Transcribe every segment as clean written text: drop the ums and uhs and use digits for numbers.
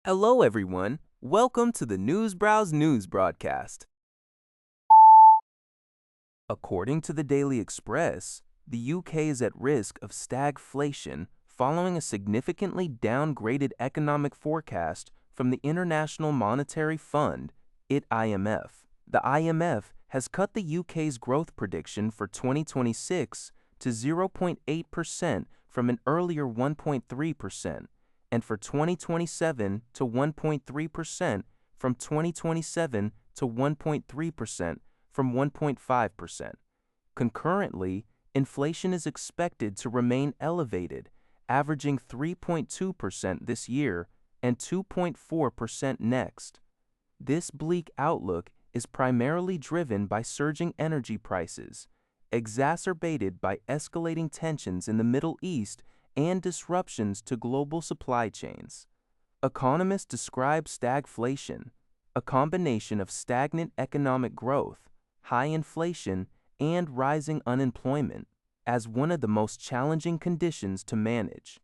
Hello, everyone. Welcome to the Newsbrowse News broadcast. According to the Daily Express, the UK is at risk of stagflation following a significantly downgraded economic forecast from the International Monetary Fund, IMF. The IMF has cut the UK's growth prediction for 2026 to 0.8% from an earlier 1.3%. and for 2027 to 1.3% from 2027 to 1.3% from 1.5%. Concurrently, inflation is expected to remain elevated, averaging 3.2% this year and 2.4% next. This bleak outlook is primarily driven by surging energy prices, exacerbated by escalating tensions in the Middle East and disruptions to global supply chains. Economists describe stagflation, a combination of stagnant economic growth, high inflation, and rising unemployment, as one of the most challenging conditions to manage.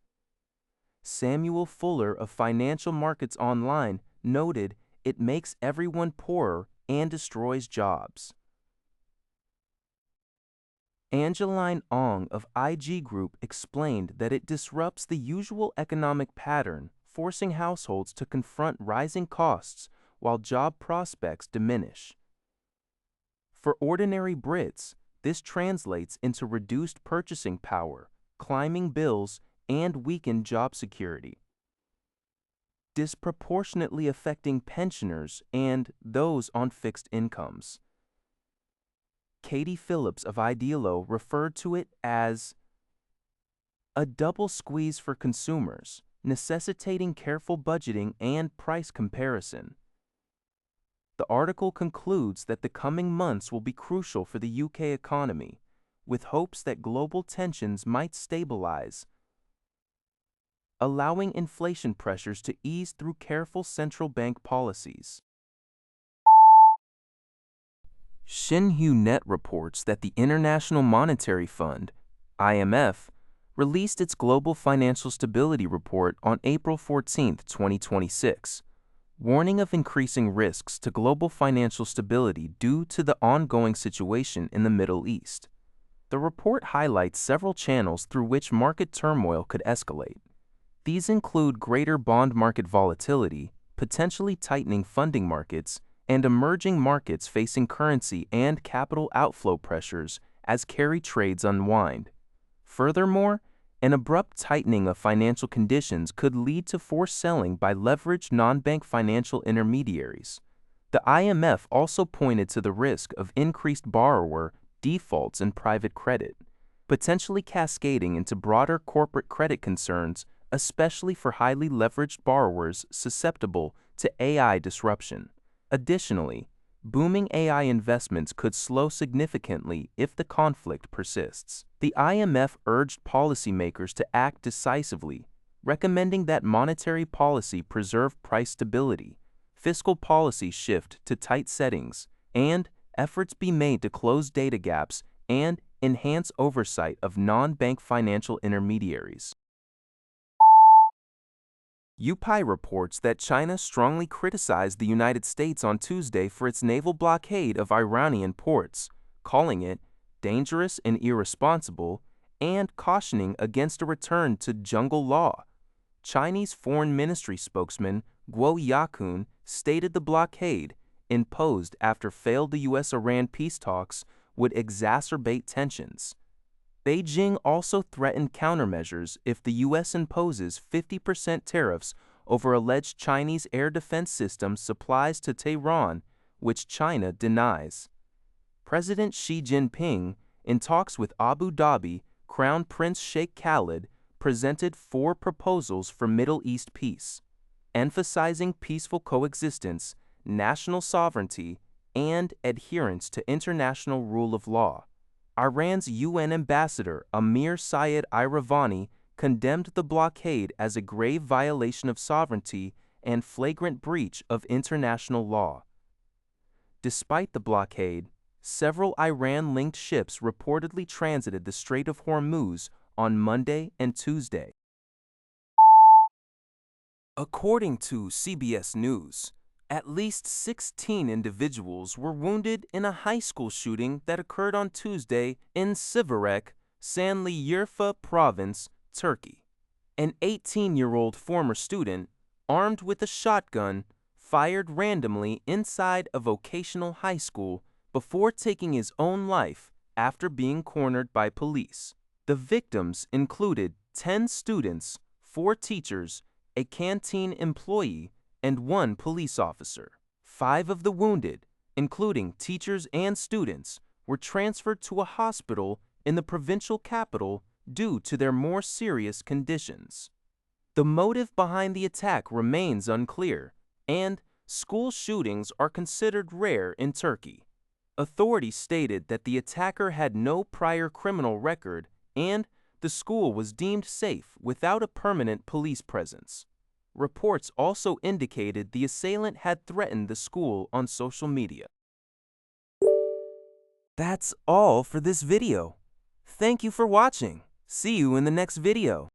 Samuel Fuller of Financial Markets Online noted it makes everyone poorer and destroys jobs. Angeline Ong of IG Group explained that it disrupts the usual economic pattern, forcing households to confront rising costs while job prospects diminish. For ordinary Brits, this translates into reduced purchasing power, climbing bills, and weakened job security, disproportionately affecting pensioners and those on fixed incomes. Katie Phillips of Idealo referred to it as a double squeeze for consumers, necessitating careful budgeting and price comparison. The article concludes that the coming months will be crucial for the UK economy, with hopes that global tensions might stabilize, allowing inflation pressures to ease through careful central bank policies. Xinhu Net reports that the International Monetary Fund, IMF, released its Global Financial Stability Report on April 14, 2026, warning of increasing risks to global financial stability due to the ongoing situation in the Middle East. The report highlights several channels through which market turmoil could escalate. These include greater bond market volatility, potentially tightening funding markets, and emerging markets facing currency and capital outflow pressures as carry trades unwind. Furthermore, an abrupt tightening of financial conditions could lead to forced selling by leveraged non-bank financial intermediaries. The IMF also pointed to the risk of increased borrower defaults in private credit, potentially cascading into broader corporate credit concerns, especially for highly leveraged borrowers susceptible to AI disruption. Additionally, booming AI investments could slow significantly if the conflict persists. The IMF urged policymakers to act decisively, recommending that monetary policy preserve price stability, fiscal policy shift to tight settings, and efforts be made to close data gaps and enhance oversight of non-bank financial intermediaries. UPI reports that China strongly criticized the United States on Tuesday for its naval blockade of Iranian ports, calling it dangerous and irresponsible, and cautioning against a return to jungle law. Chinese Foreign Ministry spokesman Guo Yakun stated the blockade, imposed after failed U.S.-Iran peace talks, would exacerbate tensions. Beijing also threatened countermeasures if the U.S. imposes 50% tariffs over alleged Chinese air defense system supplies to Tehran, which China denies. President Xi Jinping, in talks with Abu Dhabi Crown Prince Sheikh Khaled, presented 4 proposals for Middle East peace, emphasizing peaceful coexistence, national sovereignty, and adherence to international rule of law. Iran's UN ambassador Amir Syed Iravani condemned the blockade as a grave violation of sovereignty and flagrant breach of international law. Despite the blockade, several Iran-linked ships reportedly transited the Strait of Hormuz on Monday and Tuesday. According to CBS News, at least 16 individuals were wounded in a high school shooting that occurred on Tuesday in Siverek, Şanlıurfa Province, Turkey. An 18-year-old former student, armed with a shotgun, fired randomly inside a vocational high school before taking his own life after being cornered by police. The victims included 10 students, 4 teachers, a canteen employee, and 1 police officer. 5 of the wounded, including teachers and students, were transferred to a hospital in the provincial capital due to their more serious conditions. The motive behind the attack remains unclear, and school shootings are considered rare in Turkey. Authorities stated that the attacker had no prior criminal record and the school was deemed safe without a permanent police presence. Reports also indicated the assailant had threatened the school on social media. That's all for this video. Thank you for watching. See you in the next video.